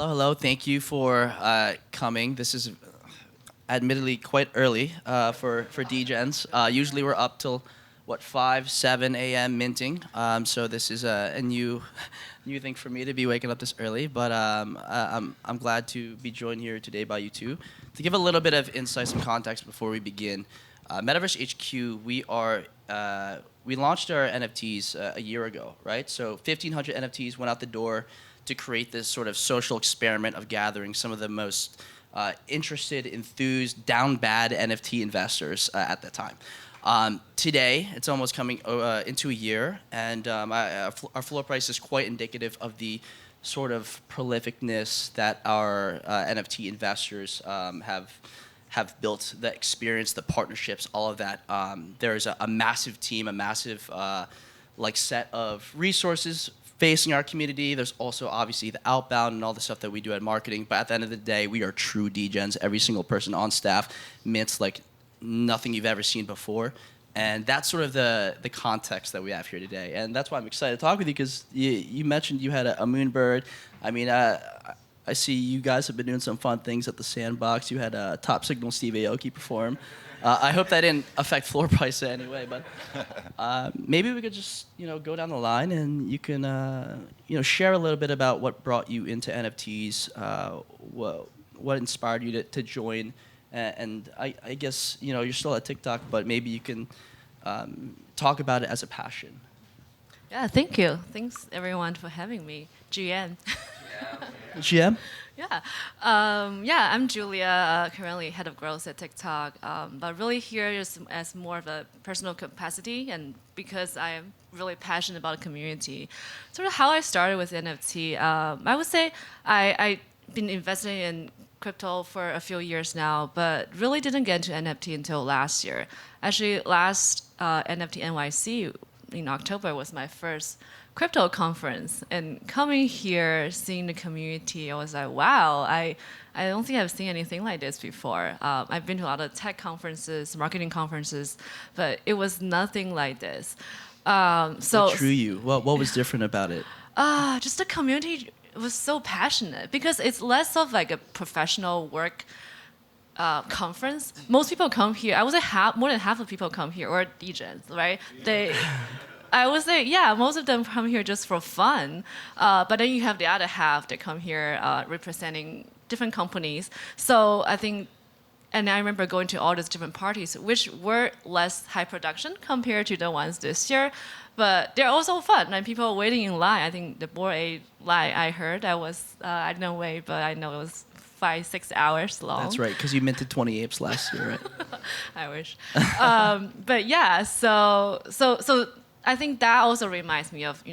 Hello, hello. Thank you for coming. This is admittedly quite early for Degens. Usually we're up till 5, 7 a.m. minting. So this is a new thing for me to be waking up this early. But I'm glad to be joined here today by you two. To give a little bit of insight, some context before we begin, Metaverse HQ, we launched our NFTs a year ago, right? So 1,500 NFTs went out the door to create this sort of social experiment of gathering some of the most interested, enthused, down bad NFT investors at that time. Today, it's almost coming into a year, and our floor price is quite indicative of the sort of prolificness that our NFT investors have built, the experience, the partnerships, all of that. There's a massive team, a massive set of resources facing our community. There's also obviously the outbound and all the stuff that we do at marketing. But at the end of the day, we are true Degens. Every single person on staff mints like nothing you've ever seen before. And that's sort of the context that we have here today. And that's why I'm excited to talk with you, because you mentioned you had a Moonbird. I mean, I see you guys have been doing some fun things at the Sandbox. You had Top Signal Steve Aoki perform. I hope that didn't affect floor price in any way, but maybe we could just go down the line and you can share a little bit about what brought you into NFTs, what inspired you to join, and I guess you're still at TikTok, but maybe you can talk about it as a passion. Yeah, thank you. Thanks everyone for having me, GM. GM? Yeah, I'm Julia, currently head of growth at TikTok, but really here is as more of a personal capacity, and because I am really passionate about the community. Sort of how I started with NFT, I would say I've been investing in crypto for a few years now, but really didn't get into NFT until last year. Actually, last NFT NYC in October was my first crypto conference, and coming here, seeing the community, I was like, wow, I don't think I've seen anything like this before. I've been to a lot of tech conferences, marketing conferences, but it was nothing like this. What drew you? What was different about it? Just the community was so passionate, because it's less of like a professional work conference. Most people come here, I would say more than half of people come here, or DJs, right? I would say, yeah, most of them come here just for fun. But then you have the other half that come here representing different companies. So I think, and I remember going to all these different parties, which were less high production compared to the ones this year. But they're also fun, and people are waiting in line. I think the Bored Ape line I heard, I didn't wait, but I know it was 5-6 hours long. That's right, because you minted 20 apes last year, right? I wish. But yeah, so I think that also reminds me of,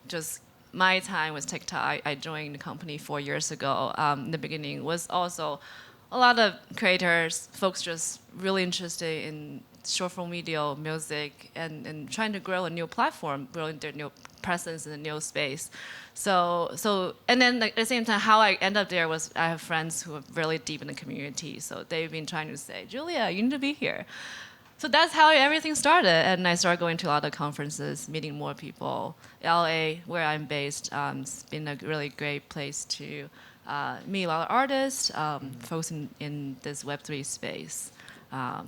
just my time with TikTok. I joined the company 4 years ago. In the beginning was also a lot of creators, folks just really interested in short form video, music, and trying to grow a new platform, growing their new presence in a new space. So and then at the same time, how I end up there was I have friends who are really deep in the community. So they've been trying to say, Julia, you need to be here. So that's how everything started, and I started going to a lot of conferences, meeting more people. LA, where I'm based, it's been a really great place to meet a lot of artists, folks in this Web3 space.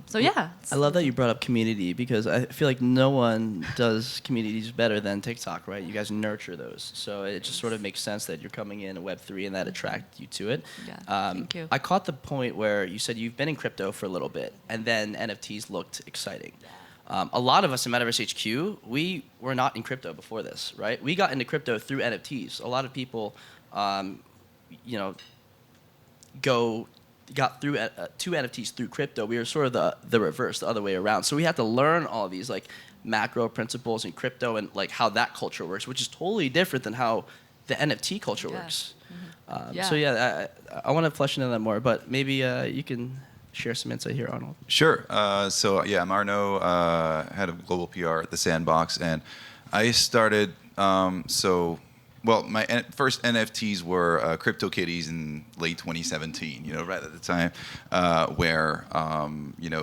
So yeah. I love that you brought up community, because I feel like no one does communities better than TikTok, right? You guys nurture those. So it just sort of makes sense that you're coming in Web3 and that attracted you to it. Yeah, thank you. I caught the point where you said you've been in crypto for a little bit, and then NFTs looked exciting. A lot of us in Metaverse HQ, we were not in crypto before this, right? We got into crypto through NFTs. A lot of people, got through to NFTs through crypto. We were sort of the reverse, the other way around. So we had to learn all these like macro principles in crypto and like how that culture works, which is totally different than how the NFT culture works. Mm-hmm. So yeah, I want to flesh into that more, but maybe you can share some insight here, Arnold. Sure. So yeah, I'm Arnaud, head of global PR at the Sandbox, and I started Well, my first NFTs were CryptoKitties in late 2017, right at the time where,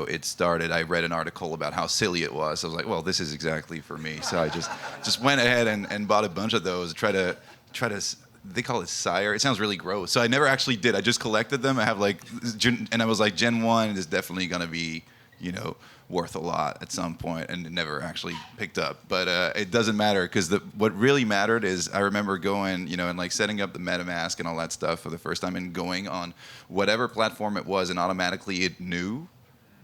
it started. I read an article about how silly it was. I was like, well, this is exactly for me. So I just went ahead and bought a bunch of those, try to they call it sire. It sounds really gross. So I never actually did. I just collected them. I have like, and I was like, Gen 1 is definitely going to be, worth a lot at some point, and it never actually picked up. But it doesn't matter, because what really mattered is I remember going, and like setting up the MetaMask and all that stuff for the first time, and going on whatever platform it was, and automatically it knew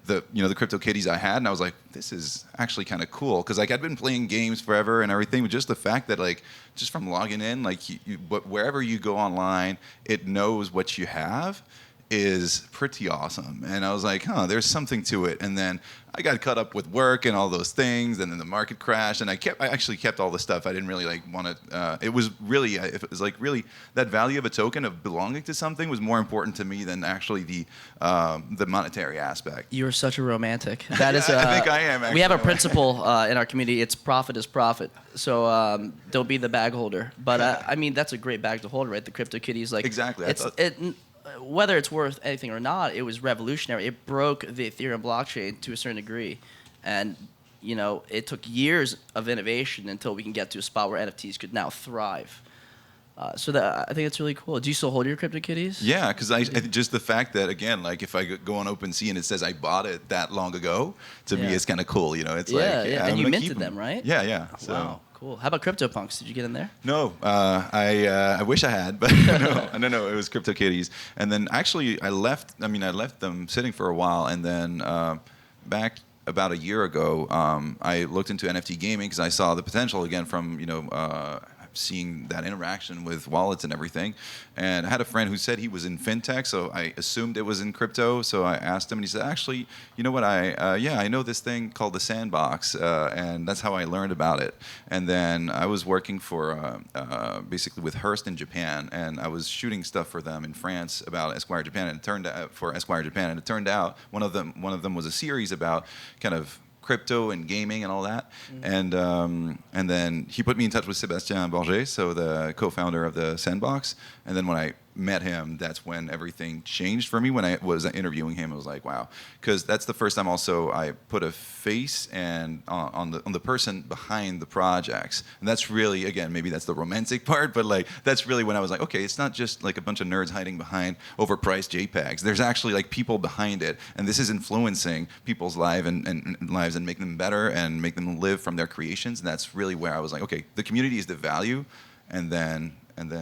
the CryptoKitties I had, and I was like, this is actually kind of cool, because like I'd been playing games forever and everything, but just the fact that like just from logging in, like wherever you go online, it knows what you have is pretty awesome. And I was like, there's something to it. And then I got caught up with work and all those things, and then the market crashed, and I actually kept all the stuff. I didn't really like want to. It was like really that value of a token of belonging to something was more important to me than actually the monetary aspect. You're such a romantic. That is. I think I am. Actually. We have a principle in our community. It's profit is profit. So don't be the bag holder. But I mean, that's a great bag to hold, right? The CryptoKitties, like exactly. Whether it's worth anything or not, it was revolutionary. It broke the Ethereum blockchain to a certain degree. And, it took years of innovation until we can get to a spot where NFTs could now thrive. So I think it's really cool. Do you still hold your CryptoKitties? Yeah, because I just the fact that, again, like if I go on OpenSea and it says I bought it that long ago, to me it's kind of cool. It's and you minted them, right? Yeah. So. Wow. Cool. How about CryptoPunks? Did you get in there? No, I wish I had, but no, it was CryptoKitties. And then actually I left them sitting for a while, and then back about a year ago, I looked into NFT gaming because I saw the potential again from seeing that interaction with wallets and everything. And I had a friend who said he was in fintech, so I assumed it was in crypto. So I asked him, and he said, actually, you know what, I know this thing called the Sandbox, and that's how I learned about it. And then I was working for basically with Hearst in Japan, and I was shooting stuff for them in France about Esquire Japan, and it turned out one of them was a series about kind of crypto and gaming and all that. Mm-hmm. And then he put me in touch with Sébastien Borget, so the co-founder of the Sandbox. And then when I met him, that's when everything changed for me. When I was interviewing him, I was like, wow, because that's the first time also I put a face and on the person behind the projects. And that's really, again, maybe that's the romantic part, but like that's really when I was like, okay, it's not just like a bunch of nerds hiding behind overpriced JPEGs. There's actually like people behind it, and this is influencing people's lives and making them better and make them live from their creations. And that's really where I was like, okay, the community is the value, and then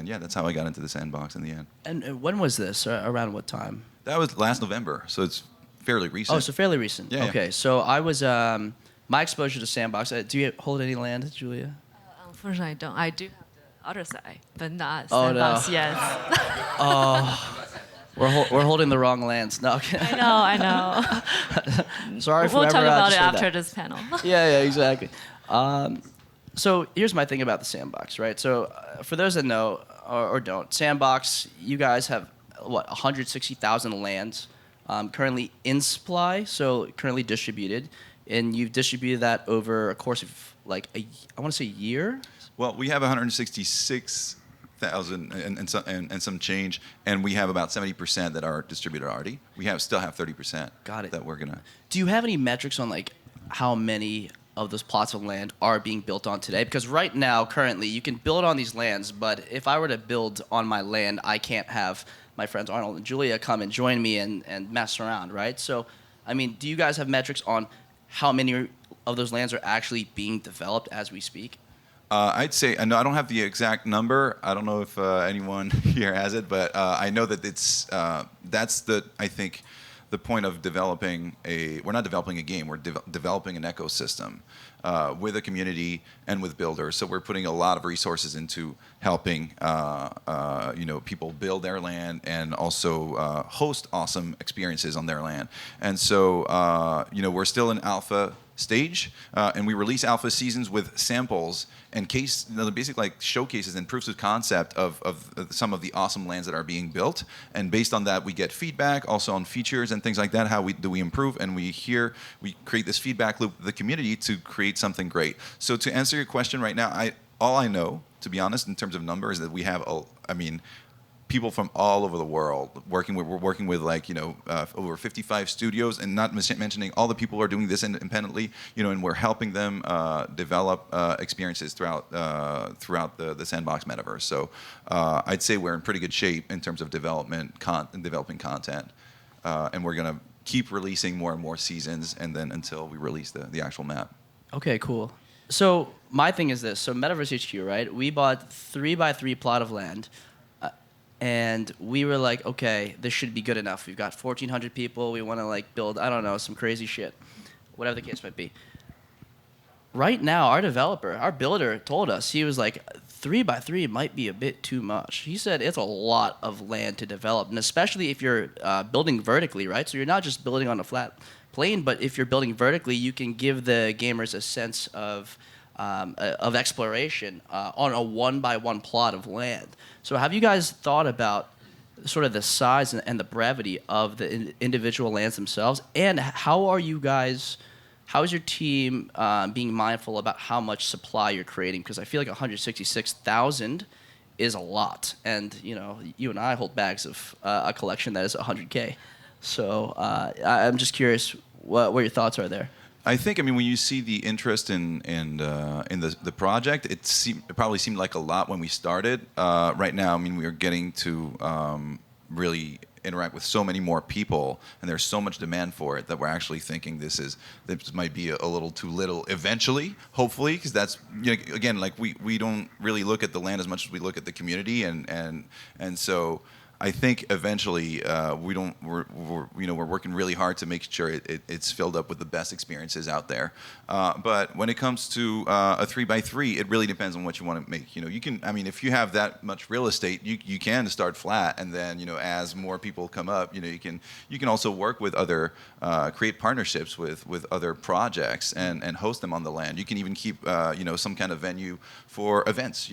yeah, that's how I got into the Sandbox in the end. And when was this? Around what time? That was last November, so it's fairly recent. Oh, so fairly recent. Yeah. Okay, so I was my exposure to Sandbox. Do you hold any land, Julia? Unfortunately, I don't. I do have the other side, but not Oh, Sandbox no. yet. Oh, we're holding the wrong lands. No, okay. I know. Sorry for We'll ever talk about it just after that. this panel. Yeah, exactly. So here's my thing about the Sandbox, right? So for those that know or don't, Sandbox, you guys have, 160,000 lands currently in supply, so currently distributed, and you've distributed that over a course of I want to say a year? Well, we have 166,000 and some change, and we have about 70% that are distributed already. We still have 30%. Got it. That we're gonna. Do you have any metrics on how many of those plots of land are being built on today? Because right now, currently, you can build on these lands, but if I were to build on my land, I can't have my friends Arnold and Julia come and join me and mess around, right? So, I mean, do you guys have metrics on how many of those lands are actually being developed as we speak? I'd say, no, I don't have the exact number. I don't know if anyone here has it, but I know that that's I think, the point of developing we're not developing a game, we're developing an ecosystem with a community and with builders. So we're putting a lot of resources into helping people build their land and also host awesome experiences on their land. And so we're still in alpha stage, and we release alpha seasons with samples and basically showcases and proofs of concept of some of the awesome lands that are being built. And based on that, we get feedback also on features and things like that. How do we improve? And we create this feedback loop with the community to create something great. So to answer your question right now, all I know, to be honest, in terms of numbers, is that we have people from all over the world we're working with like over 55 studios, and not mentioning all the people who are doing this independently, and we're helping them develop experiences throughout the Sandbox metaverse. So I'd say we're in pretty good shape in terms of developing content, and we're gonna keep releasing more and more seasons, and then until we release the actual map. Okay, cool. So my thing is this. So Metaverse HQ, right? We bought 3x3 plot of land, and we were like, okay, this should be good enough. We've got 1,400 people. We want to like build, I don't know, some crazy shit, whatever the case might be. Right now, our developer, our builder told us, he was like, 3x3 might be a bit too much. He said it's a lot of land to develop, and especially if you're building vertically, right? So you're not just building on a flat plane, but if you're building vertically, you can give the gamers a sense of exploration on a 1x1 plot of land. So have you guys thought about sort of the size and the brevity of the individual lands themselves? And how is your team being mindful about how much supply you're creating? Because I feel like 166,000 is a lot. And, you and I hold bags of a collection that is 100K. So I'm just curious what your thoughts are there. I think, when you see the interest in the project, it probably seemed like a lot when we started. Right now, we are getting to really interact with so many more people, and there's so much demand for it that we're actually thinking this might be a little too little eventually, hopefully, because that's, again, like we don't really look at the land as much as we look at the community, and so I think eventually we're working really hard to make sure it's filled up with the best experiences out there. But when it comes to a 3x3, it really depends on what you want to make. You can, if you have that much real estate, you can start flat, and then as more people come up, you can also work with other, create partnerships with other projects and host them on the land. You can even keep some kind of venue for events,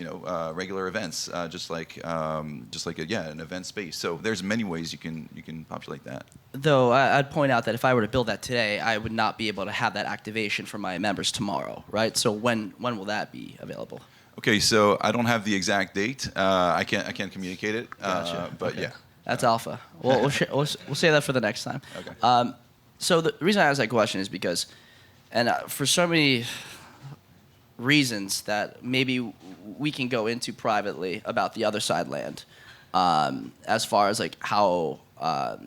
regular events, just like an event space. So there's many ways you can populate that. Though I'd point out that if I were to build that today, I would not be able to have that activation for my members tomorrow, right? So when will that be available? Okay, so I don't have the exact date. I can't communicate it. Gotcha. But okay. yeah, that's alpha. We'll say that for the next time. Okay. So the reason I asked that question is because, and for so many reasons that maybe we can go into privately about the other side land, as far as like how I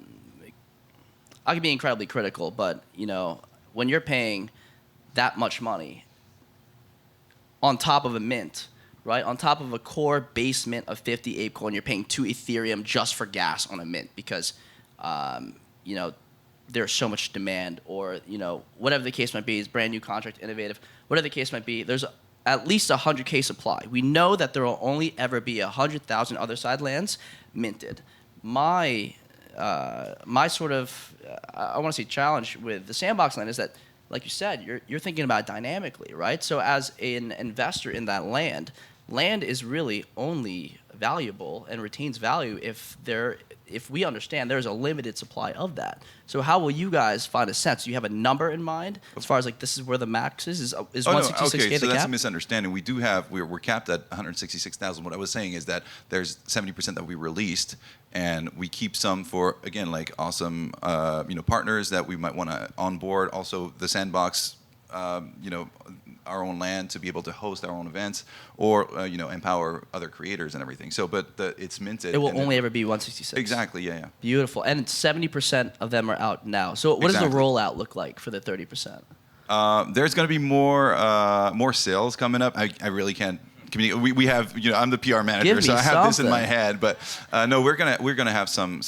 can be incredibly critical, but when you're paying that much money on top of a mint, right, on top of a core base mint of 50 ApeCoin, you're paying 2 Ethereum just for gas on a mint because there's so much demand, or whatever the case might be, is brand new contract, innovative, whatever the case might be, there's at least 100K supply. We know that there will only ever be 100,000 other side lands minted. My sort of I want to say challenge with the Sandbox land is that, like you said, you're thinking about it dynamically, right? So as an investor in that land is really only valuable and retains value if we understand there's a limited supply of that. So how will you guys find a sense? Do you have a number in mind as far as like this is where the max is? Is 166K okay, so the that's cap? a misunderstanding. We do have we're capped at 166,000. What I was saying is that there's 70% that we released, and we keep some for, again, like awesome partners that we might want to onboard. Also the Sandbox, our own land to be able to host our own events, or empower other creators and everything. So, but it's minted. It will only ever be 166. Exactly. Yeah. Beautiful. And 70% of them are out now. So what does the rollout look like for the 30%? There's going to be more sales coming up. I really can't communicate. We have, I'm the PR manager, so I have this in my head. But no, we're gonna have some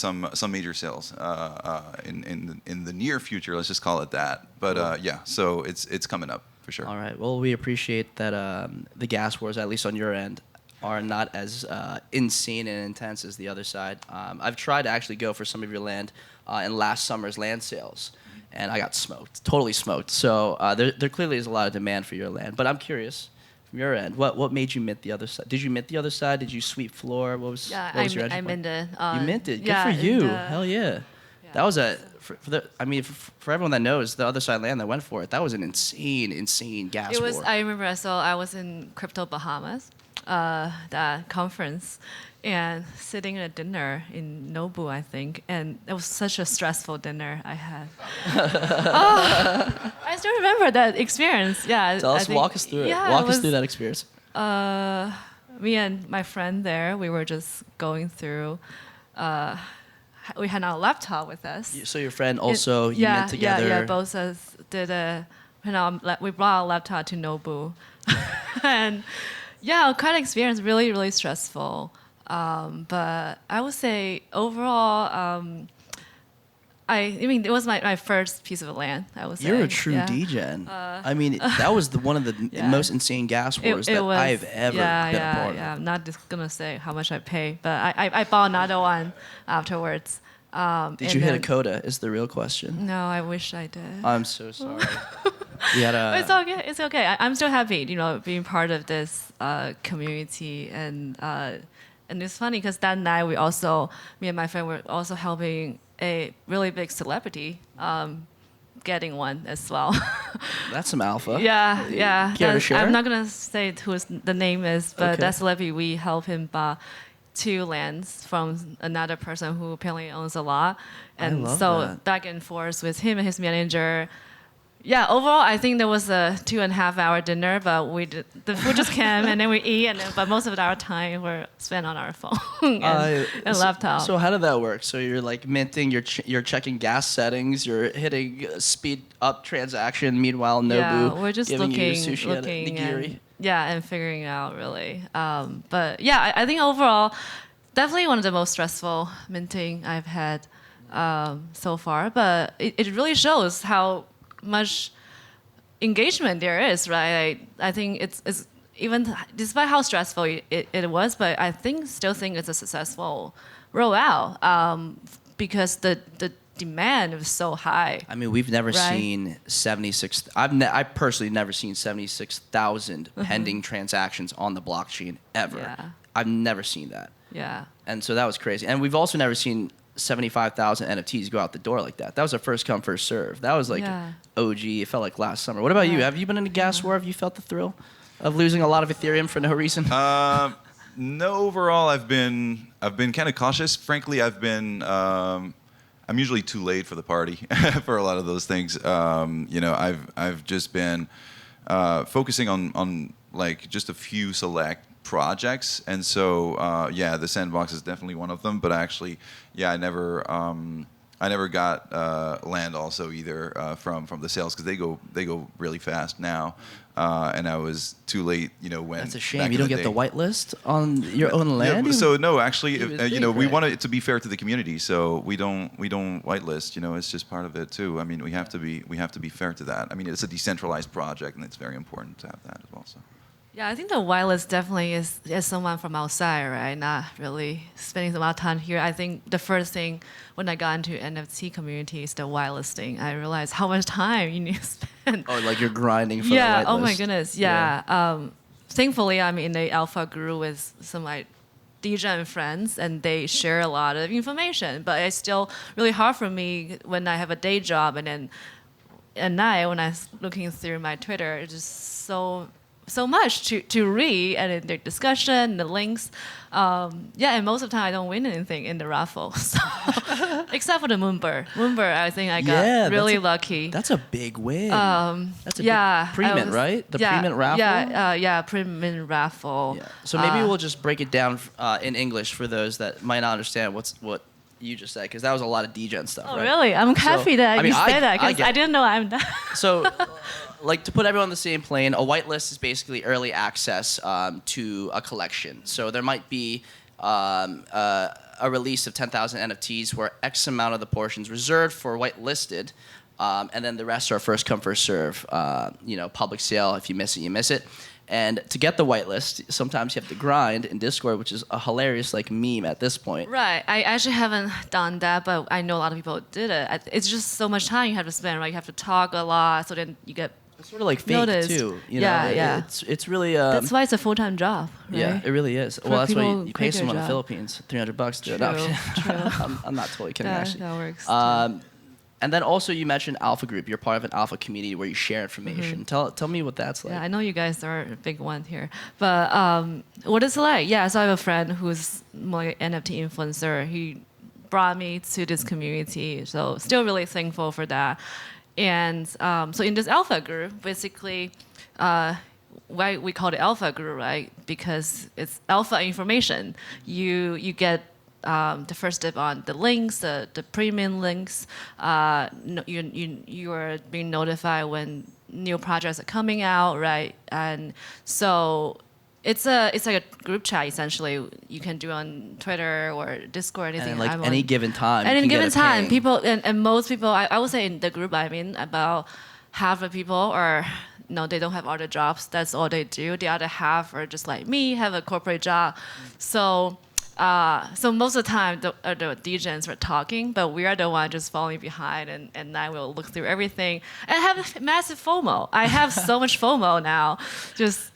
major sales in the near future. Let's just call it that. But yeah, so it's coming up for sure. All right. Well, we appreciate that the gas wars, at least on your end, are not as insane and intense as the other side. I've tried to actually go for some of your land in last summer's land sales, and I got smoked, totally smoked. So there clearly is a lot of demand for your land. But I'm curious, from your end, what made you mint the other side? Did you mint the other side? Did you sweep floor? What was your entry point? I minted. You minted. Good for you. Hell yeah. That was for everyone that knows the other side land that went for it, that was an insane gas war. I remember. So I was in crypto Bahamas. that conference and sitting at a dinner in Nobu, I think, and it was such a stressful dinner I had. I still remember that experience. Yeah. Tell us, walk us through it. Yeah, Walk us through that experience. Me and my friend there, we were just going through. We had our laptop with us. So your friend also, you met together. Yeah, both of us did we brought our laptop to Nobu. And yeah, quite an experience, really, really stressful. But I would say overall, I mean, it was my first piece of land, I would say. You're a true Degen. I mean, that was one of the most insane gas wars that I've ever been a part of. Yeah, I'm not just going to say how much I pay, but I bought another one afterwards. Did you hit a quota is the real question. No, I wish I did. I'm so sorry. We had a, It's okay. It's okay. I'm still happy, being part of this community. And it's funny because that night me and my friend were also helping a really big celebrity getting one as well. That's some alpha. Yeah. Care to share? I'm not gonna say who the name is, but Okay. that celebrity, we help him buy 2 lands from another person who apparently owns a lot, and love so that. back and forth with him and his manager. Yeah, overall, I think there was a 2.5-hour dinner, but the food just came and then we eat, but most of our time were spent on our phone and laptop. So how did that work? So you're like minting, you're checking gas settings, you're hitting speed up transaction. Meanwhile, Nobu we're just giving looking, you sushi at nigiri. and figuring out really. But yeah, I think overall, definitely one of the most stressful minting I've had so far. But it really shows how much engagement there is, right? I think it's even despite how stressful it was, but I still think it's a successful rollout because the demand was so high. I mean, we've never seen 76. I personally never seen 76,000 pending transactions on the blockchain ever. Yeah. I've never seen that. Yeah. And so that was crazy. And we've also never seen 75,000 NFTs go out the door like that. That was a first come, first serve. That was like OG. It felt like last summer. What about you? Have you been in a gas war? Have you felt the thrill of losing a lot of Ethereum for no reason? No, overall, I've been kind of cautious. Frankly, I'm usually too late for the party for a lot of those things. I've just been focusing on like just a few select projects, and so the Sandbox is definitely one of them. But actually, I never got land also either from the sales because they go really fast now, and I was too late. When that's a shame. You don't get the whitelist on your own land. Yeah, so no, actually, we right? want it to be fair to the community, so we don't whitelist. It's just part of it too. I mean, we have to be fair to that. I mean, it's a decentralized project, and it's very important to have that as well. So. Yeah, I think the whitelist definitely is as someone from outside, right? Not really spending a lot of time here. I think the first thing when I got into NFT community is the whitelisting. I realized how much time you need to spend. Oh, like you're grinding for the whitelist. Oh my goodness, thankfully, I'm in the alpha group with some like Degen friends, and they share a lot of information. But it's still really hard for me when I have a day job, and then at night when I'm looking through my Twitter, it's just so much to read, and in their discussion, the links. And most of the time I don't win anything in the raffle. So, except for the Moonbird. Moonbird, I think I got really lucky. That's a big win. That's a big pre-mint, right? The pre-mint raffle? Pre-mint raffle. Yeah. So maybe we'll just break it down in English for those that might not understand what you just said, because that was a lot of Degen stuff, Oh, right? really? I'm happy that you said that, because I didn't know I'm that. So, like, to put everyone on the same plane, a whitelist is basically early access to a collection. So there might be a release of 10,000 NFTs where X amount of the portions reserved for whitelisted, and then the rest are first come, first serve. Public sale. If you miss it, you miss it. And to get the whitelist, sometimes you have to grind in Discord, which is a hilarious meme at this point. Right. I actually haven't done that, but I know a lot of people did it. It's just so much time you have to spend, right? You have to talk a lot, so then you get It's sort of like fake noticed. too. Yeah. It's really. That's why it's a full-time job, right? Yeah, it really is. Well, that's why people you pay quit their someone in the job. Philippines $300 to do it. True, No, true. I'm not totally kidding, Yeah, actually. that works. And then also you mentioned Alpha Group. You're part of an Alpha community where you share information. Tell me what that's like. Yeah, I know you guys are a big one here. But what is it like? Yeah, so I have a friend who's more NFT influencer. He brought me to this community. So still really thankful for that. And so in this Alpha group, basically, why we call it Alpha group, right? Because it's alpha information. You get the first step on the links, the premium links. You are being notified when new projects are coming out, right? And so it's like a group chat essentially. You can do on Twitter or Discord, anything. And like any given time. At any given time, ping. people and most people, I would say in the group I'm in, about half of people are. No, they don't have other jobs. That's all they do. The other half are just like me, have a corporate job. So most of the time, the Degens were talking, but we are the one just falling behind, and I will look through everything. And I have massive FOMO. I have so much FOMO now, just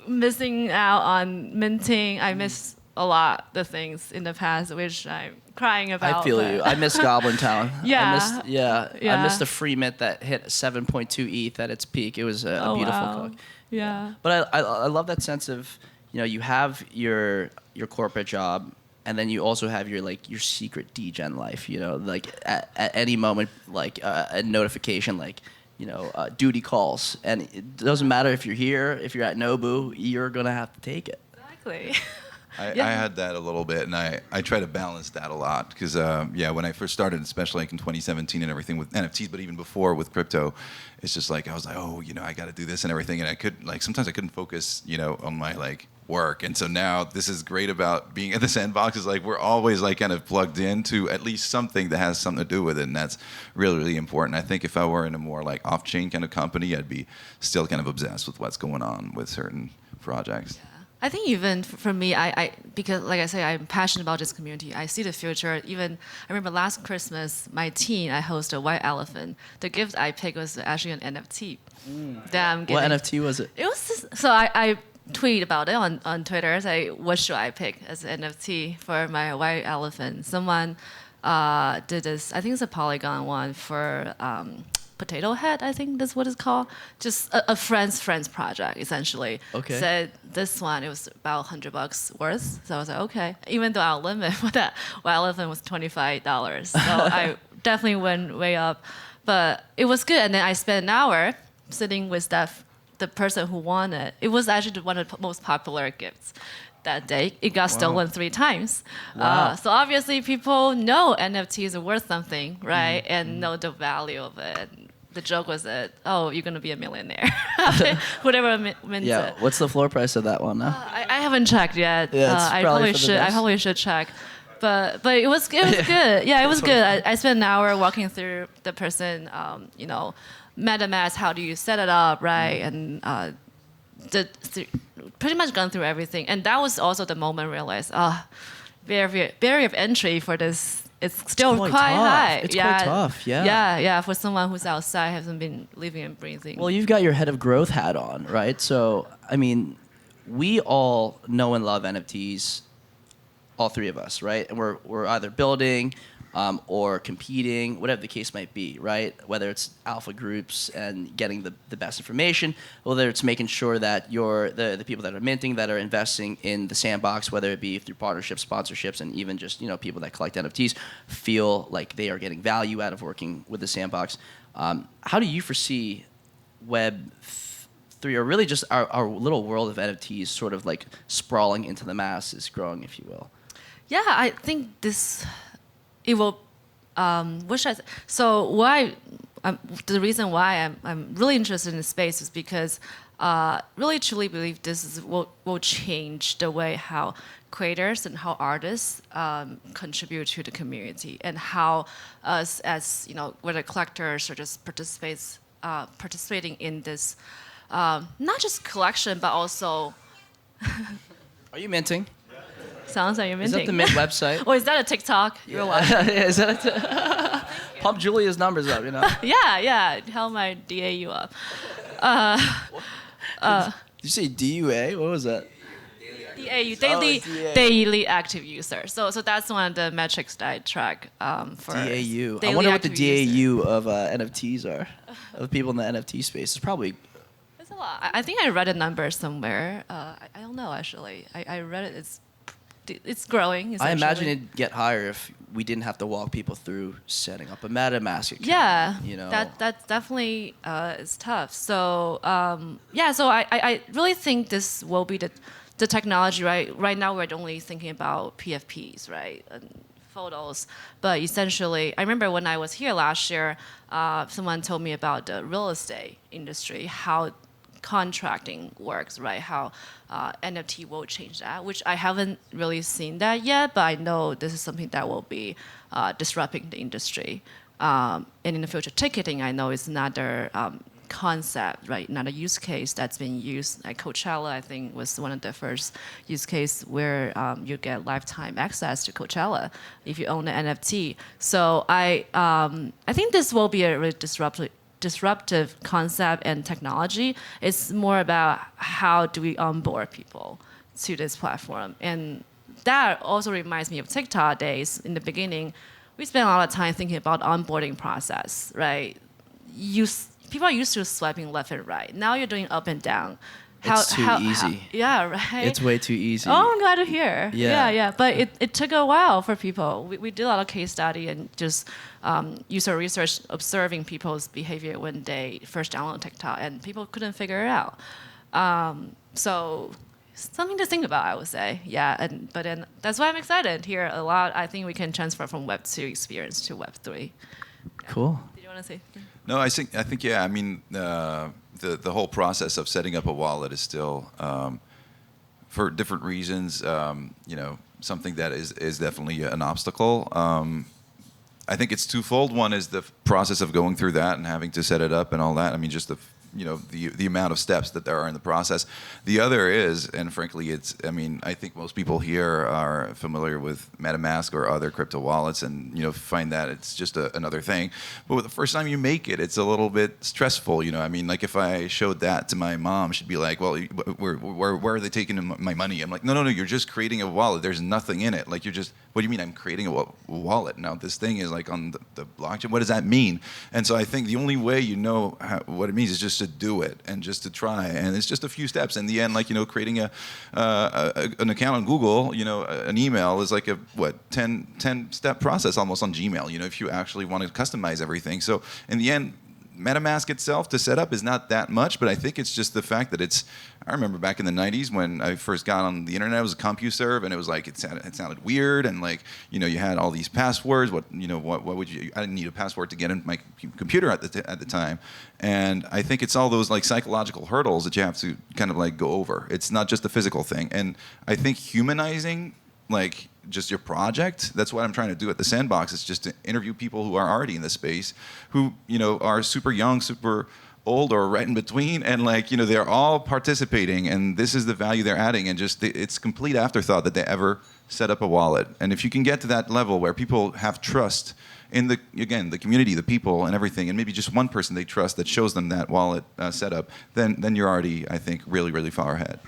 missing out on minting. I miss a lot the things in the past, which I'm crying about. I feel you. I miss Goblin Town. Yeah. I missed the free mint that hit 7.2 ETH at its peak. It was a beautiful coin. Yeah. But I love that sense of, you have your corporate job, and then you also have your secret degen life. Like at any moment, like a notification, duty calls, and it doesn't matter if you're here, if you're at Nobu, you're gonna have to take it. Exactly. I had that a little bit, and I try to balance that a lot because, when I first started, especially like in 2017 and everything with NFTs, but even before with crypto, it's just like I was like, I got to do this and everything, and I could sometimes I couldn't focus, on my work, and so now this is great about being at the Sandbox is we're always kind of plugged into at least something that has something to do with it, and that's really, really important. I think if I were in a more off-chain kind of company, I'd be still kind of obsessed with what's going on with certain projects. I think even for me, I because like I say, I'm passionate about this community. I see the future. Even I remember last Christmas, my teen, I hosted a white elephant. The gift I picked was actually an NFT. That I'm getting. What NFT was it? It was so I tweet about it on Twitter. Say, what should I pick as an NFT for my white elephant? Someone did this. I think it's a Polygon one for. Potato Head, I think that's what it's called. Just a friend's project, essentially. Okay. Said this one, it was about $100 worth. So I was like, okay. Even though our limit for that white elephant was $25. So I definitely went way up. But it was good. And then I spent an hour sitting with the person who won it. It was actually one of the most popular gifts that day. It got stolen 3 times. Wow. So obviously people know NFTs are worth something, right? And know the value of it. The joke was that, you're going to be a millionaire. Whatever mints it. What's the floor price of that one now? I haven't checked yet. Yeah, it's I probably probably should check. But it was good. Yeah, it was good. I spent an hour walking through the person, MetaMask, how do you set it up, right? And pretty much gone through everything. And that was also the moment I realized, barrier of entry for this, it's still quite high. It's quite tough, Yeah, for someone who's outside, hasn't been living and breathing. Well, you've got your head of growth hat on, right? So, I mean, we all know and love NFTs, all 3 of us, right? And we're either building or competing, whatever the case might be, right? Whether it's alpha groups and getting the best information, whether it's making sure that the people that are minting, that are investing in the Sandbox, whether it be through partnerships, sponsorships, and even just people that collect NFTs, feel like they are getting value out of working with the Sandbox. How do you foresee Web3, or really just our little world of NFTs, sort of sprawling into the masses, growing, if you will? Yeah, I think it will. So why? The reason why I'm really interested in the space is because really truly believe this will change the way how creators and how artists contribute to the community, and how us as whether collectors or just participating in this not just collection but also. Are you minting? Sounds like you're minting. Is that the Mint website? Or is that a TikTok you're watching? Is that pump Julia's numbers up, Yeah. How my DAU up? Did you say DUA? What was that? DAU, DAU. daily active user. So that's one of the metrics that I track for DAU. I daily wonder what the active user. DAU of NFTs are, of people in the NFT space. It's probably. It's a lot. I think I read a number somewhere. I don't know actually. I read it. It's growing. I imagine it'd get higher if we didn't have to walk people through setting up a MetaMask account. Yeah, you know. that definitely is tough. So so I really think this will be the technology. Right now we're only thinking about PFPs, right, and photos. But essentially, I remember when I was here last year, someone told me about the real estate industry, how contracting works, right? How NFT will change that, which I haven't really seen that yet, but I know this is something that will be disrupting the industry. And in the future, ticketing, I know is another concept, right? Another use case that's been used. Like Coachella, I think, was one of the first use case where you get lifetime access to Coachella if you own an NFT. So I think this will be a really disruptive concept and technology. It's more about how do we onboard people to this platform. And that also reminds me of TikTok days. In the beginning, we spent a lot of time thinking about onboarding process, right? People are used to swiping left and right. Now you're doing up and down. It's too easy. Yeah, right? It's way too easy. Oh, I'm glad to hear. Yeah. Yeah. But it took a while for people. We did a lot of case study and just user research, observing people's behavior when they first download TikTok, and people couldn't figure it out. So something to think about, I would say. Yeah, but then that's why I'm excited here a lot. I think we can transfer from Web 2 experience to Web 3. Cool. Did you want to say? No, I think yeah. I mean, the whole process of setting up a wallet is still, for different reasons, something that is definitely an obstacle. I think it's twofold. One is the process of going through that and having to set it up and all that. I mean, just the amount of steps that there are in the process. The other is, and frankly, I think most people here are familiar with MetaMask or other crypto wallets, and find that it's just another thing. But the first time you make it, it's a little bit stressful. I mean, like if I showed that to my mom, she'd be like, "Well, where are they taking my money?" I'm like, "No, you're just creating a wallet. There's nothing in it. Like you're just. What do you mean I'm creating a wallet? Now this thing is like on the blockchain. What does that mean?" And so I think the only way what it means is just to do it and just to try. And it's just a few steps. In the end, like creating an account on Google, an email is like a 10-step process almost on Gmail. If you actually want to customize everything. So in the end, MetaMask itself to set up is not that much, but I think it's just the fact that I remember back in the 90s when I first got on the internet, it was a CompuServe, and it was like, it sounded weird, and like, you had all these passwords, what would you, I didn't need a password to get in my computer at the time. And I think it's all those like psychological hurdles that you have to kind of like go over. It's not just a physical thing. And I think humanizing like just your project, that's what I'm trying to do at the Sandbox, is just to interview people who are already in the space, who are super young, super old, or right in between, and like they're all participating, and this is the value they're adding, and just it's complete afterthought that they ever set up a wallet. And if you can get to that level where people have trust in the community, the people, and everything, and maybe just one person they trust that shows them that wallet setup, then you're already, I think, really, really far ahead.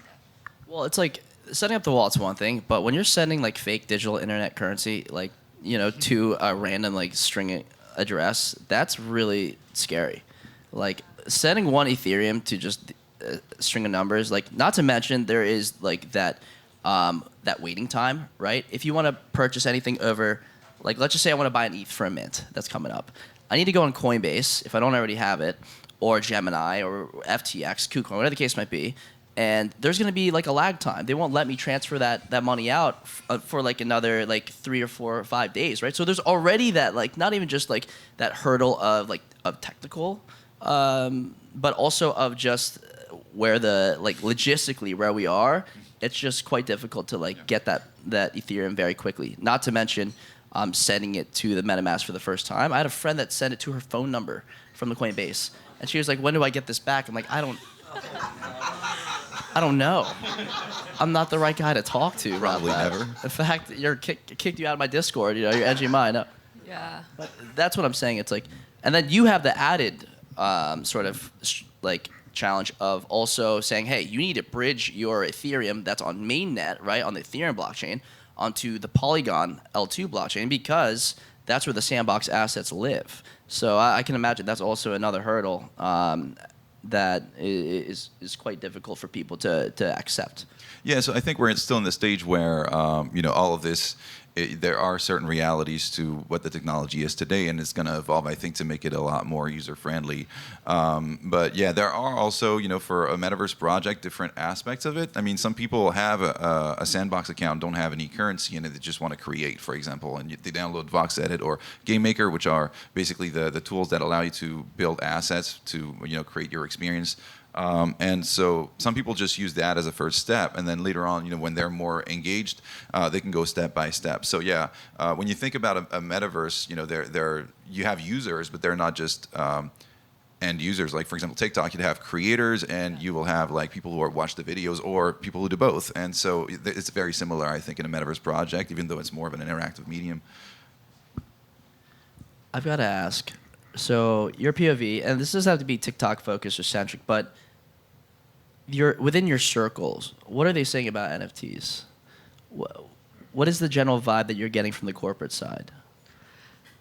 Well, it's like setting up the wallet's one thing, but when you're sending like fake digital internet currency, like to a random like string address, that's really scary. Like sending one Ethereum to just a string of numbers, like not to mention there is like that waiting time, right? If you want to purchase anything over, like let's just say I want to buy an ETH for a mint that's coming up, I need to go on Coinbase if I don't already have it, or Gemini, or FTX, KuCoin, whatever the case might be. And there's going to be like a lag time. They won't let me transfer that money out for like another like 3 or 4 or 5 days, right? So there's already that like not even just like that hurdle of technical, but also of just where the like logistically where we are. It's just quite difficult to like get that Ethereum very quickly. Not to mention sending it to the MetaMask for the first time. I had a friend that sent it to her phone number from the Coinbase, and she was like, "When do I get this back?" I'm like, I don't know. I'm not the right guy to talk to. Probably never. In fact, kicked you out of my Discord. You're edging mine up. Yeah. But that's what I'm saying. It's like, and then you have the added sort of like challenge of also saying, hey, you need to bridge your Ethereum that's on mainnet, right, on the Ethereum blockchain, onto the Polygon L2 blockchain, because that's where the Sandbox assets live. So I can imagine that's also another hurdle that is quite difficult for people to accept. Yeah, so I think we're still in the stage where all of this. There are certain realities to what the technology is today, and it's going to evolve, I think, to make it a lot more user-friendly. But yeah, there are also, for a Metaverse project, different aspects of it. I mean, some people have a Sandbox account, don't have any currency in it, they just want to create, for example, and they download Vox Edit or Game Maker, which are basically the tools that allow you to build assets to, create your experience. And so some people just use that as a first step, and then later on, when they're more engaged, they can go step by step. So yeah, when you think about a metaverse, you have users, but they're not just end users. Like for example, TikTok, you'd have creators, and you will have like people who watch the videos, or people who do both. And so it's very similar, I think, in a metaverse project, even though it's more of an interactive medium. I've got to ask. So your POV, and this doesn't have to be TikTok focused or centric, but within your circles, what are they saying about NFTs? What is the general vibe that you're getting from the corporate side?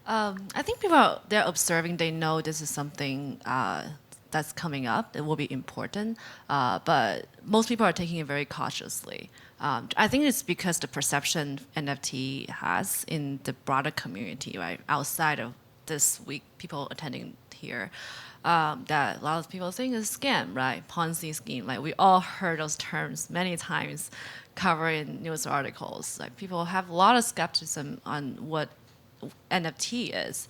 I think people they're observing. They know this is something that's coming up. It will be important, but most people are taking it very cautiously. I think it's because the perception NFT has in the broader community, right, outside of this week, people attending here, that a lot of people think is scam, right? Ponzi scheme. Like we all heard those terms many times covered in news articles. Like people have a lot of skepticism on what NFT is,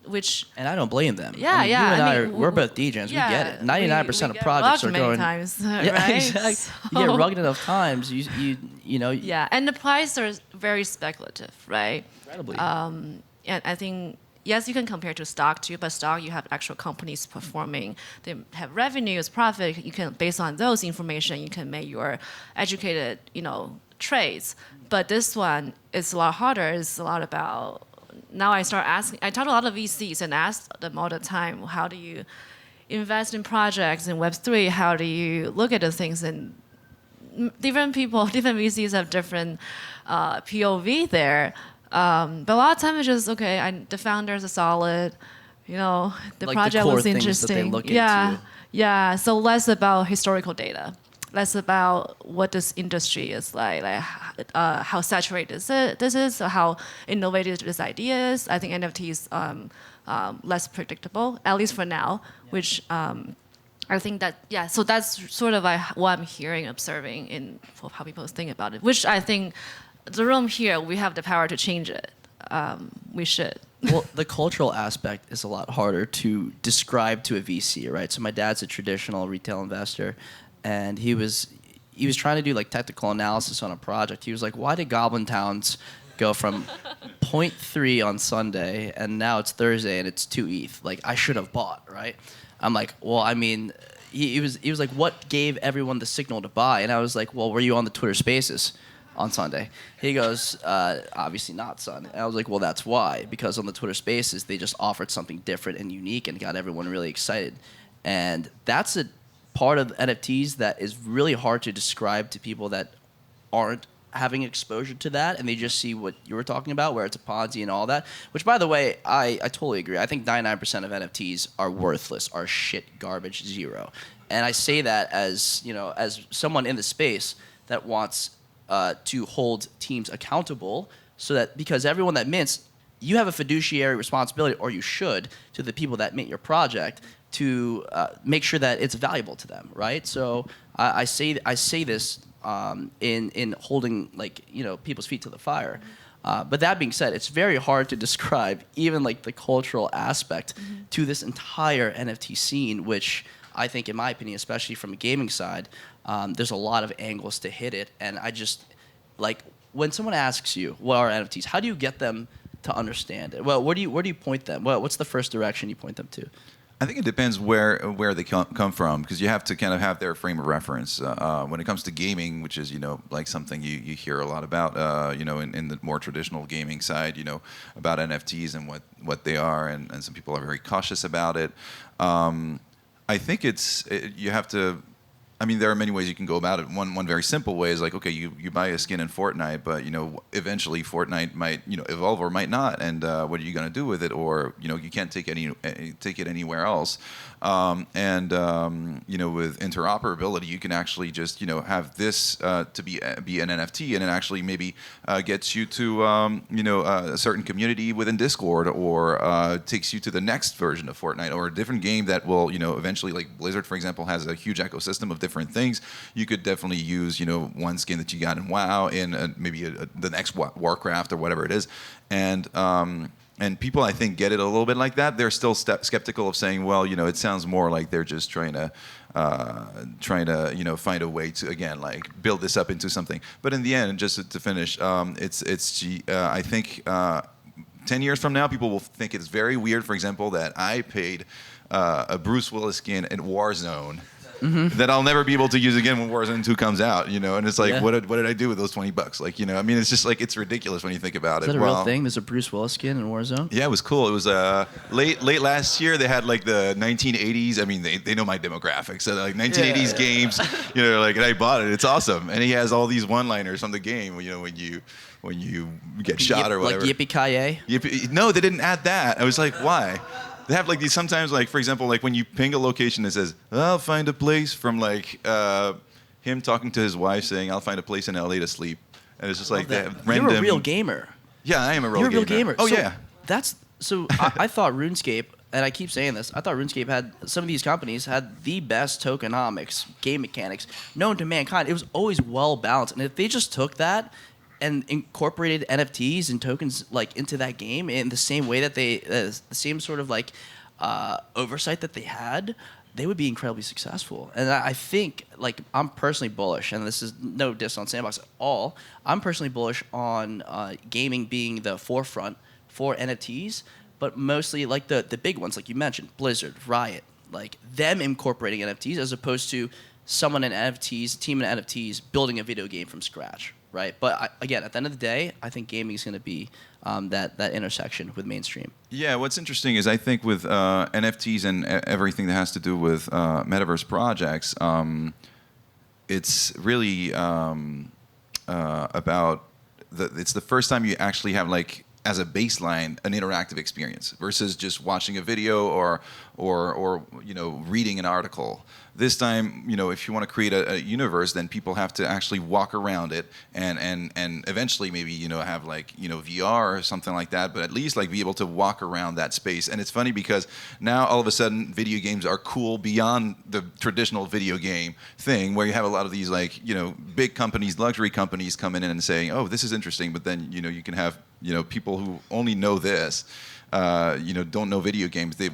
which... And I don't blame them. Yeah, I mean, yeah. You and we're both Degens. Yeah, we get it. 99% of projects are going... times, yeah, right? Exactly. So, you get rugged enough times, you know... Yeah, and the prices are very speculative, right? Incredibly. And I think... Yes, you can compare to stock too, but stock you have actual companies performing. They have revenues, profit. You can, based on those information, you can make your educated, trades. But this one is a lot harder. It's a lot about. Now I start asking. I talk to a lot of VCs and ask them all the time, how do you invest in projects in Web3? How do you look at the things? And different people, different VCs have different POV there. But a lot of times it's just the founders are solid, the like project the core was things interesting. that they look yeah, into. yeah. So less about historical data, less about what this industry is like how saturated this is, or how innovative this idea is. I think NFT is less predictable, at least for now. Which I think that So that's sort of like what I'm hearing, observing in for how people think about it. Which I think. The room here, we have the power to change it. We should. Well, the cultural aspect is a lot harder to describe to a VC, right? So my dad's a traditional retail investor, and he was trying to do like technical analysis on a project. He was like, why did Goblin Towns go from 0.3 on Sunday, and now it's Thursday and it's 2 ETH? Like, I should have bought, right? I'm like, well, I mean, he was like, what gave everyone the signal to buy? And I was like, well, were you on the Twitter Spaces on Sunday? He goes, obviously not, son. And I was like, well, that's why. Because on the Twitter Spaces, they just offered something different and unique and got everyone really excited. And that's a part of NFTs that is really hard to describe to people that aren't having exposure to that, and they just see what you were talking about, where it's a Ponzi and all that. Which, by the way, I totally agree. I think 99% of NFTs are worthless, are shit, garbage, zero. And I say that as someone in the space that wants to hold teams accountable, so that because everyone that mints, you have a fiduciary responsibility, or you should, to the people that mint your project to make sure that it's valuable to them, right? So I say this in holding people's feet to the fire. But that being said, it's very hard to describe even like the cultural aspect to this entire NFT scene, which I think, in my opinion, especially from a gaming side, there's a lot of angles to hit it. And I just, like, when someone asks you, what are NFTs, how do you get them to understand it? Well, where do you point them? Well, what's the first direction you point them to? I think it depends where they come from, because you have to kind of have their frame of reference. When it comes to gaming, which is like something you hear a lot about, in the more traditional gaming side, about NFTs and what they are, and some people are very cautious about it. I think you have to. I mean, there are many ways you can go about it. One very simple way is like, okay, you buy a skin in Fortnite, but eventually Fortnite might evolve or might not, and what are you going to do with it? Or you can't take it anywhere else. With interoperability, you can actually just have this to be an NFT, and it actually maybe gets you to a certain community within Discord, or takes you to the next version of Fortnite, or a different game that will eventually, like Blizzard, for example, has a huge ecosystem of different things. You could definitely use one skin that you got in WoW in maybe the next Warcraft or whatever it is, and people, I think, get it a little bit like that. They're still skeptical of saying, well, it sounds more like they're just trying to find a way to, again, like build this up into something. But in the end, just to finish, I think 10 years from now, people will think it's very weird, for example, that I paid a Bruce Willis skin in Warzone. Mm-hmm. That I'll never be able to use again when Warzone 2 comes out, and it's like, what did I do with those $20? Like, I mean, it's just like, it's ridiculous when you think about it. Is that a real thing? There's a Bruce Willis skin in Warzone? Yeah, it was cool. It was late last year. They had like the 1980s. I mean, they know my demographics. So like 1980s games, and I bought it. It's awesome. And he has all these one-liners from the game, when you get shot or whatever. Like Yippee-ki-yay? No, they didn't add that. I was like, why? They have like these sometimes, like, for example, like when you ping a location that says, I'll find a place, from like him talking to his wife saying, I'll find a place in LA to sleep. And it's just like that random. You're a real gamer. Yeah, I am a real gamer. You're a real gamer. Oh, so yeah. I thought RuneScape, and I keep saying this, I thought RuneScape had, some of these companies had the best tokenomics, game mechanics known to mankind. It was always well balanced. And if they just took that and incorporated NFTs and tokens like into that game in the same way that the same sort of like oversight that they had, they would be incredibly successful. And I think, like, I'm personally bullish, and this is no diss on Sandbox at all. I'm personally bullish on gaming being the forefront for NFTs, but mostly like the big ones, like you mentioned, Blizzard, Riot, like them incorporating NFTs as opposed to someone in NFTs, team in NFTs, building a video game from scratch. Right, but again, at the end of the day, I think gaming is going to be that intersection with mainstream. Yeah, what's interesting is I think with NFTs and everything that has to do with metaverse projects, it's really about it's the first time you actually have, like, as a baseline, an interactive experience versus just watching a video or reading an article. This time, if you want to create a universe, then people have to actually walk around it and eventually maybe have like VR or something like that, but at least like be able to walk around that space. And it's funny because now all of a sudden video games are cool beyond the traditional video game thing, where you have a lot of these like big companies, luxury companies coming in and saying, oh, this is interesting, but then you can have people who only know this, don't know video games. They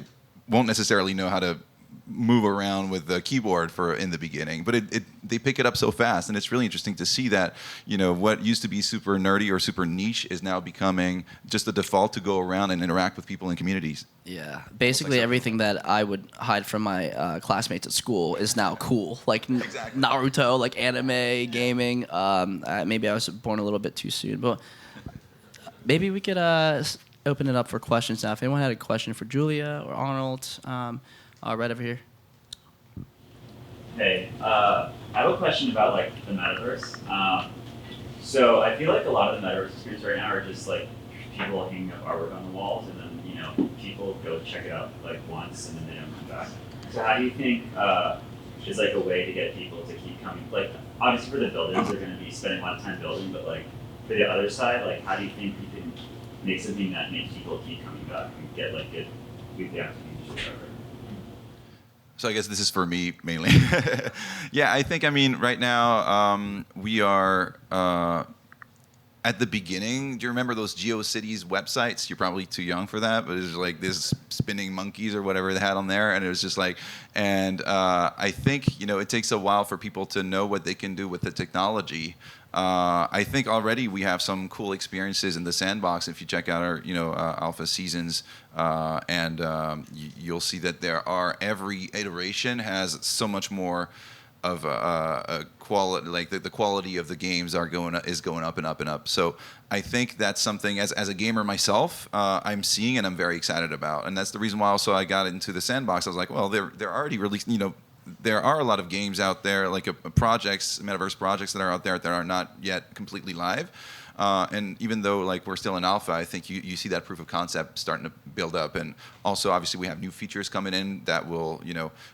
won't necessarily know how to move around with the keyboard in the beginning, but they pick it up so fast, and it's really interesting to see that what used to be super nerdy or super niche is now becoming just the default to go around and interact with people in communities. Yeah, basically everything that I would hide from my classmates at school is now cool, like exactly. Naruto, like anime, gaming. Maybe I was born a little bit too soon, but maybe we could open it up for questions now. If anyone had a question for Julia or Arnold, right over here. Hey, I have a question about like the metaverse. So I feel like a lot of the metaverse experience right now are just like people hanging up artwork on the walls, and then people go check it out like once and then they don't come back. So how do you think is like a way to get people to keep coming? Like obviously for the builders, they're going to be spending a lot of time building, but like for the other side, like how do you think you can make something that makes people keep coming back and get like good weekly activities or whatever? So I guess this is for me mainly. Yeah, I think, right now we are at the beginning. Do you remember those GeoCities websites? You're probably too young for that, but it was like this spinning monkeys or whatever they had on there, and it was just like, and I think it takes a while for people to know what they can do with the technology. I think already we have some cool experiences in the Sandbox. If you check out our alpha seasons, and you'll see that every iteration has so much more quality, like the quality of the games is going up and up and up. So I think that's something as a gamer myself, I'm seeing and I'm very excited about, and that's the reason why also I got into the Sandbox. I was like, well, they're already released, there are a lot of games out there, like projects, metaverse projects that are out there that are not yet completely live. And even though like we're still in alpha, I think you see that proof of concept starting to build up. And also, obviously, we have new features coming in that will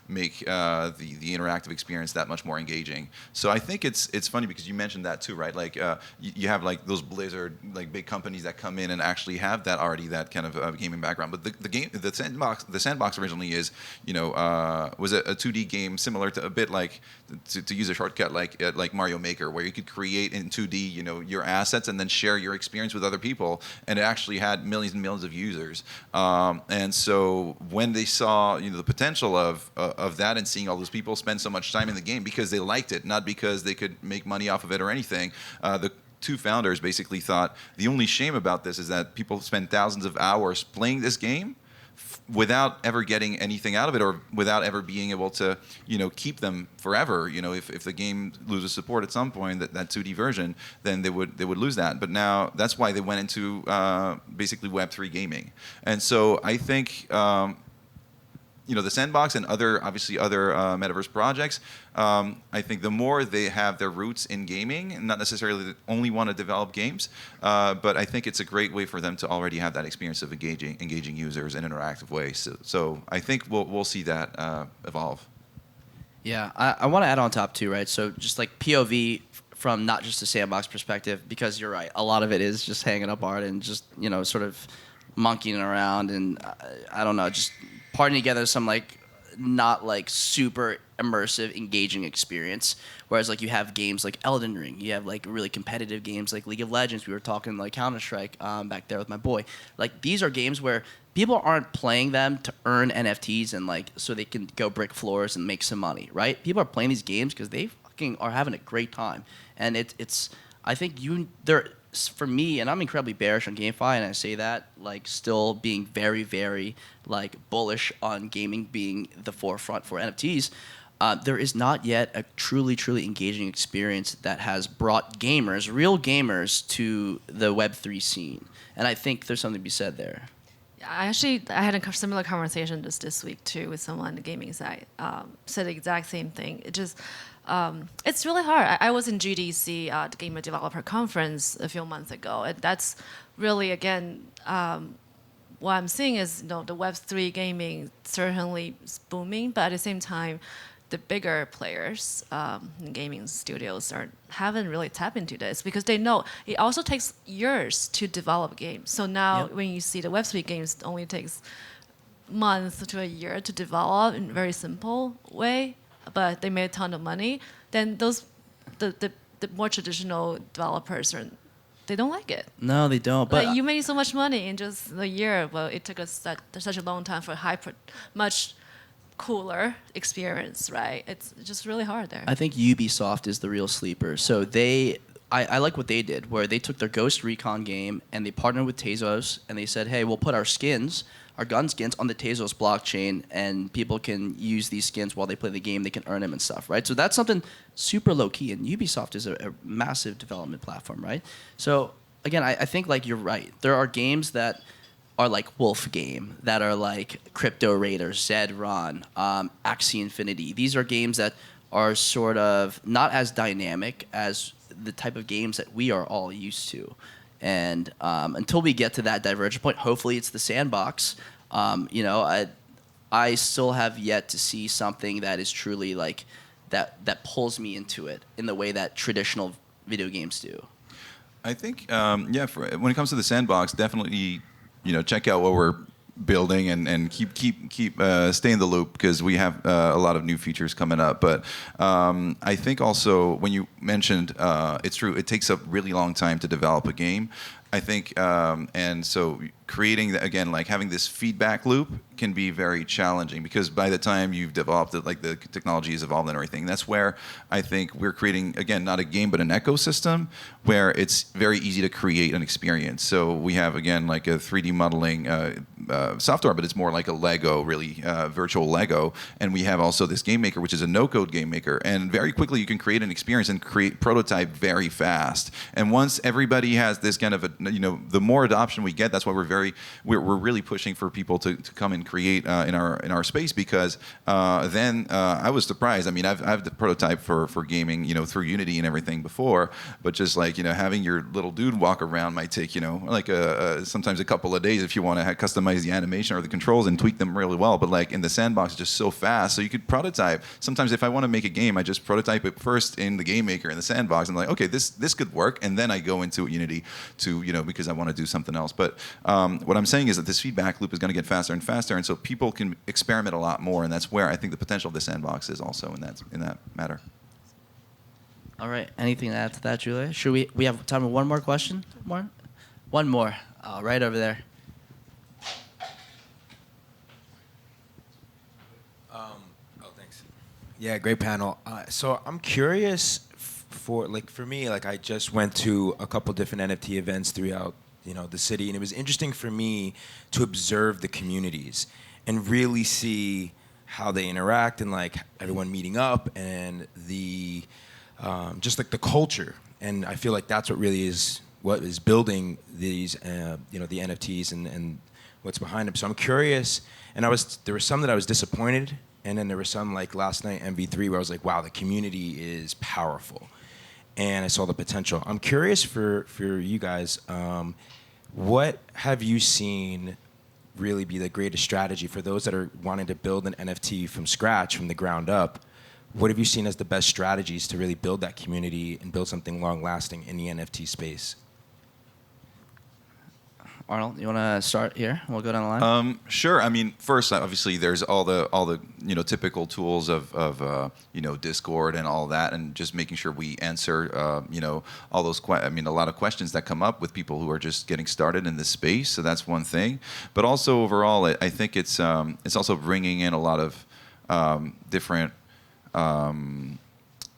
make the interactive experience that much more engaging. So I think it's funny because you mentioned that too, right? Like you have like those Blizzard like big companies that come in and actually have that kind of gaming background. But the Sandbox originally is was a 2D game similar to a bit like to use a shortcut like Mario Maker, where you could create in 2D your assets and then share your experience with other people, and it actually had millions and millions of users. And so when they saw the potential of that and seeing all those people spend so much time in the game because they liked it, not because they could make money off of it or anything, the two founders basically thought the only shame about this is that people spend thousands of hours playing this game without ever getting anything out of it, or without ever being able to, keep them forever. If the game loses support at some point, that 2D version, then they would lose that. But now that's why they went into basically Web3 gaming. And so I think the Sandbox and other metaverse projects, I think the more they have their roots in gaming, and not necessarily only want to develop games, but I think it's a great way for them to already have that experience of engaging users in an interactive way. So I think we'll see that evolve. Yeah, I want to add on top too, right? So just like POV from not just a Sandbox perspective, because you're right, a lot of it is just hanging up art and just sort of monkeying around and I don't know, just parting together some not super immersive, engaging experience. Whereas like you have games like Elden Ring, you have like really competitive games like League of Legends. We were talking like Counter-Strike back there with my boy. Like these are games where people aren't playing them to earn NFTs and so they can go brick floors and make some money, right? People are playing these games because they fucking are having a great time, and it's I think for me, and I'm incredibly bearish on GameFi, and I say that still being very, very bullish on gaming being the forefront for NFTs. There is not yet a truly, truly engaging experience that has brought gamers, real gamers, to the Web3 scene, and I think there's something to be said there. I had a similar conversation just this week too with someone on the gaming side. Said the exact same thing. It's really hard. I was in GDC, the Gamer Developer Conference, a few months ago, and that's really again what I'm seeing is the Web3 gaming certainly is booming, but at the same time, the bigger players, gaming studios, haven't really tapped into this because they know it also takes years to develop games. So now when you see the Web3 games, it only takes months to a year to develop in a very simple way, but they made a ton of money. Then the more traditional developers they don't like it. No, they don't. But you made so much money in just a year. Well, it took us such a long time for much cooler experience, right? It's just really hard there. I think Ubisoft is the real sleeper. So I like what they did, where they took their Ghost Recon game and they partnered with Tezos, and they said, hey, we'll put our gun skins on the Tezos blockchain, and people can use these skins while they play the game. They can earn them and stuff, right? So that's something super low-key, and Ubisoft is a massive development platform, right? So again, I think you're right. There are games that are like Wolf Game, that are like Crypto Raiders, Zedron, Axie Infinity. These are games that are sort of not as dynamic as the type of games that we are all used to. And until we get to that divergent point, hopefully it's the Sandbox. I still have yet to see something that is truly that pulls me into it in the way that traditional video games do. I think when it comes to the Sandbox, definitely check out what we're building and keep stay in the loop, because we have a lot of new features coming up. But I think also when you mentioned it's true, it takes a really long time to develop a game. I think, and so creating again, like having this feedback loop can be very challenging because by the time you've developed it, like the technology has evolved and everything, that's where I think we're creating, again, not a game, but an ecosystem where it's very easy to create an experience. So we have, again, like a 3D modeling software, but it's more like a Lego, really virtual Lego. And we have also this game maker, which is a no-code game maker. And very quickly you can create an experience and create prototype very fast. And once everybody has this kind of, the more adoption we get, that's why we're really pushing for people to come and create in our space because then I was surprised. I mean, I've the prototype for gaming, through Unity and everything before, but just like, having your little dude walk around might take, like sometimes a couple of days if you want to customize the animation or the controls and tweak them really well. But like in the Sandbox, it's just so fast. So you could prototype. Sometimes if I want to make a game, I just prototype it first in the game maker in the Sandbox. And I'm like, okay, this could work. And then I go into Unity to, because I want to do something else. But what I'm saying is that this feedback loop is going to get faster and faster. And so people can experiment a lot more. And that's where I think the potential of the Sandbox is also in that matter. All right. Anything to add to that, Julia? Should we have time for one more question? One more. Right over there. Thanks. Yeah, great panel. So I'm curious for me, I just went to a couple different NFT events throughout, the city, and it was interesting for me to observe the communities and really see how they interact and like everyone meeting up and the just like the culture. And I feel like that's what really is what is building these, the NFTs and what's behind them. So I'm curious, and there were some that I was disappointed, and then there were some like last night MV3 where I was like, wow, the community is powerful, and I saw the potential. I'm curious for you guys, what have you seen really be the greatest strategy for those that are wanting to build an NFT from scratch, from the ground up? What have you seen as the best strategies to really build that community and build something long-lasting in the NFT space? Arnold, you want to start here? We'll go down the line. Sure. I mean, first, obviously, there's all the typical tools of Discord and all that, and just making sure we answer all those. A lot of questions that come up with people who are just getting started in this space. So that's one thing. But also overall, I think it's also bringing in a lot of different.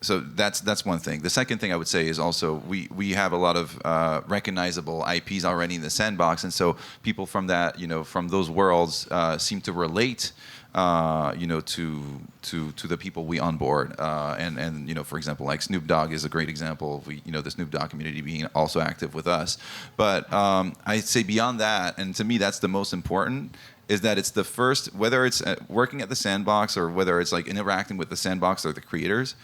So that's one thing. The second thing I would say is also we have a lot of recognizable IPs already in the Sandbox, and so people from that from those worlds seem to relate to the people we onboard, and for example, like Snoop Dogg is a great example of the Snoop Dogg community being also active with us. But I'd say beyond that, and to me that's the most important, is that it's the first, whether it's working at the Sandbox or whether it's like interacting with the Sandbox or the creators,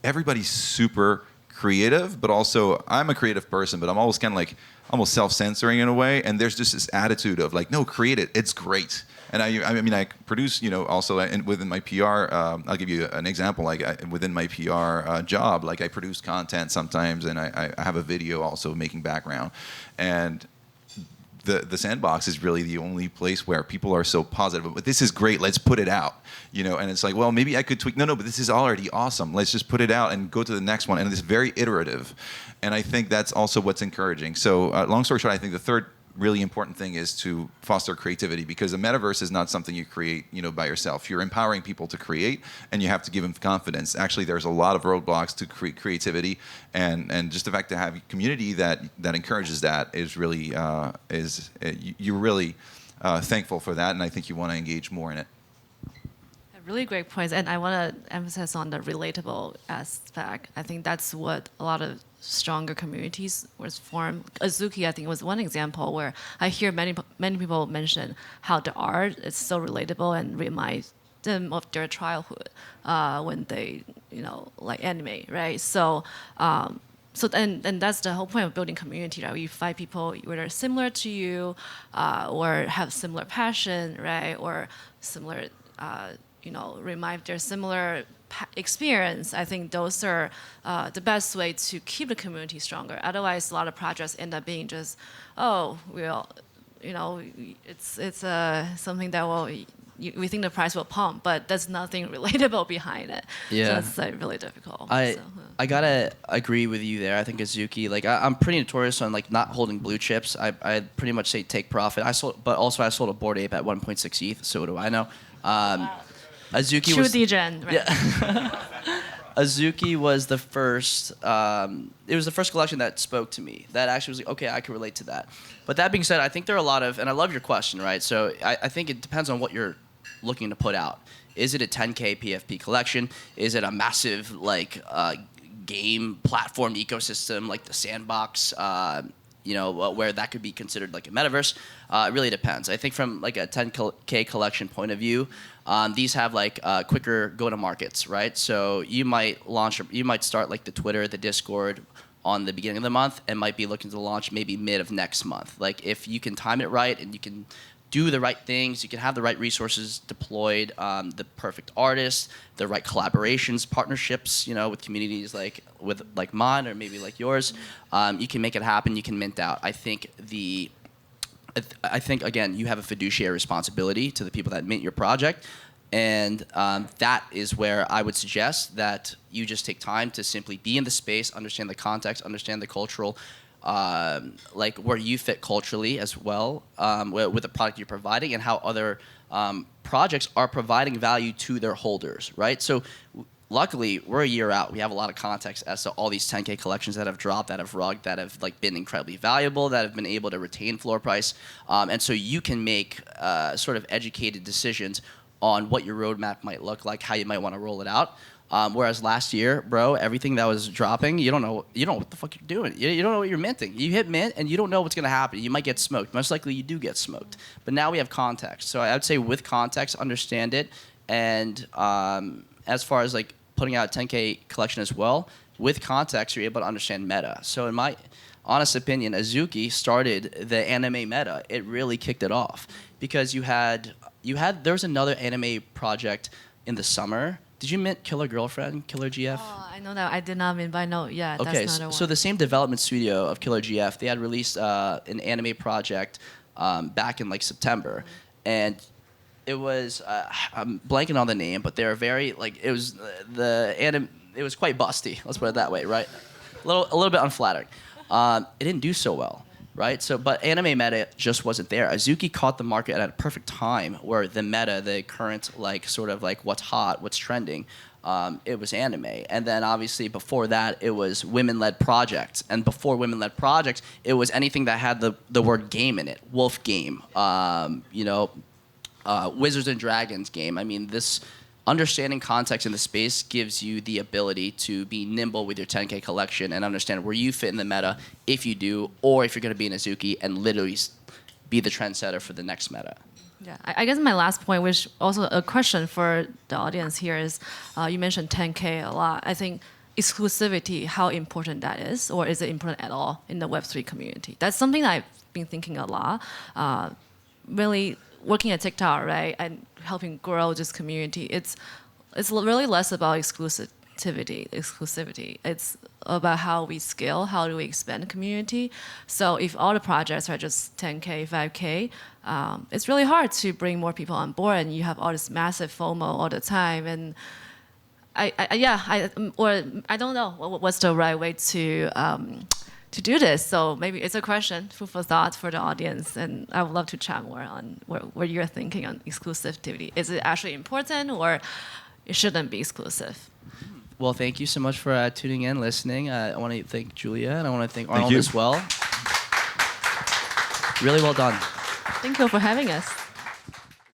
everybody's super creative, but also I'm a creative person, but I'm always kind of like almost self-censoring in a way, and there's just this attitude of like, no, create it, it's great. And I produce, also within my PR, I'll give you an example, within my PR job, I produce content sometimes, and I have a video also making background, and the Sandbox is really the only place where people are so positive. But this is great. Let's put it out. And it's like, well, maybe I could tweak. No, but this is already awesome. Let's just put it out and go to the next one. And it's very iterative. And I think that's also what's encouraging. So long story short, I think the third really important thing is to foster creativity, because the metaverse is not something you create, by yourself. You're empowering people to create, and you have to give them confidence. Actually, there's a lot of roadblocks to creativity, and just the fact to have a community that encourages that is really you're really thankful for that, and I think you want to engage more in it. Really great points, and I want to emphasize on the relatable aspect. I think that's what a lot of stronger communities was formed. Azuki, I think, was one example where I hear many people mention how the art is so relatable and reminds them of their childhood when they, like anime, right? So, and that's the whole point of building community, right? You find people whether similar to you, or have similar passion, right, or similar. Remind their similar experience. I think those are the best way to keep the community stronger. Otherwise, a lot of projects end up being just, it's something that we think the price will pump, but there's nothing relatable behind it. Yeah. So that's really difficult. I I gotta agree with you there. I think Azuki, like I'm pretty notorious on like not holding blue chips. I pretty much say take profit. I sold a Bored Ape at 1.6 ETH. So what do I know? Azuki True was Degen, right? yeah. Azuki was the first. It was the first collection that spoke to me. That actually was like, okay, I can relate to that. But that being said, I think there are a lot of, and I love your question, right? So I think it depends on what you're looking to put out. Is it a 10K PFP collection? Is it a massive like game platform ecosystem like the Sandbox? Where that could be considered like a metaverse. It really depends. I think from like a 10K collection point of view, these have like quicker go-to-markets, right? So you might start like the Twitter, the Discord on the beginning of the month, and might be looking to launch maybe mid of next month. Like if you can time it right and you can do the right things, you can have the right resources deployed, the perfect artists, the right collaborations, partnerships, with communities like mine or maybe like yours, you can make it happen. You can mint out. I think again, you have a fiduciary responsibility to the people that mint your project, and that is where I would suggest that you just take time to simply be in the space, understand the context, understand the cultural. Like where you fit culturally as well with the product you're providing and how other projects are providing value to their holders, right? So luckily, we're a year out. We have a lot of context as to all these 10K collections that have dropped, that have rugged, that have like been incredibly valuable, that have been able to retain floor price. And so you can make sort of educated decisions on what your roadmap might look like, how you might want to roll it out. Whereas last year, bro, everything that was dropping, you don't know what the fuck you're doing. You don't know what you're minting. You hit mint and you don't know what's going to happen. You might get smoked. Most likely you do get smoked. But now we have context. So I would say with context, understand it. And as far as like putting out a 10K collection as well, with context, you're able to understand meta. So in my honest opinion, Azuki started the anime meta. It really kicked it off because there was another anime project in the summer. Did you mint Killer Girlfriend, Killer GF? Oh, I know that. I did not mint, but I know, yeah, okay, that's another one. So the same development studio of Killer GF, they had released an anime project back in like September. And it was, I'm blanking on the name, but they were very, like, it was quite busty, let's put it that way, right? A little bit unflattering. It didn't do so well. Right. So, but anime meta just wasn't there. Azuki caught the market at a perfect time where the meta, the current like sort of like what's hot, what's trending, it was anime. And then obviously before that, it was women-led projects. And before women-led projects, it was anything that had the word game in it. Wolf game, Wizards and Dragons game. I mean, this understanding context in the space gives you the ability to be nimble with your 10K collection and understand where you fit in the meta if you do, or if you're going to be an Azuki and literally be the trendsetter for the next meta. Yeah, I guess my last point, which also a question for the audience here is, you mentioned 10K a lot. I think exclusivity, how important that is, or is it important at all in the Web3 community? That's something that I've been thinking a lot. Really working at TikTok, right, and helping grow this community, it's really less about exclusivity. It's about how we scale, how do we expand the community. So if all the projects are just 10K, 5K, it's really hard to bring more people on board, and you have all this massive FOMO all the time. And I don't know what's the right way to do this. So maybe it's a question, food for thought for the audience, and I would love to chat more on what you're thinking on exclusivity. Is it actually important, or it shouldn't be exclusive? Well, thank you so much for tuning in, listening. I want to thank Julia, and I want to thank Arnold as well. Really well done. Thank you for having us.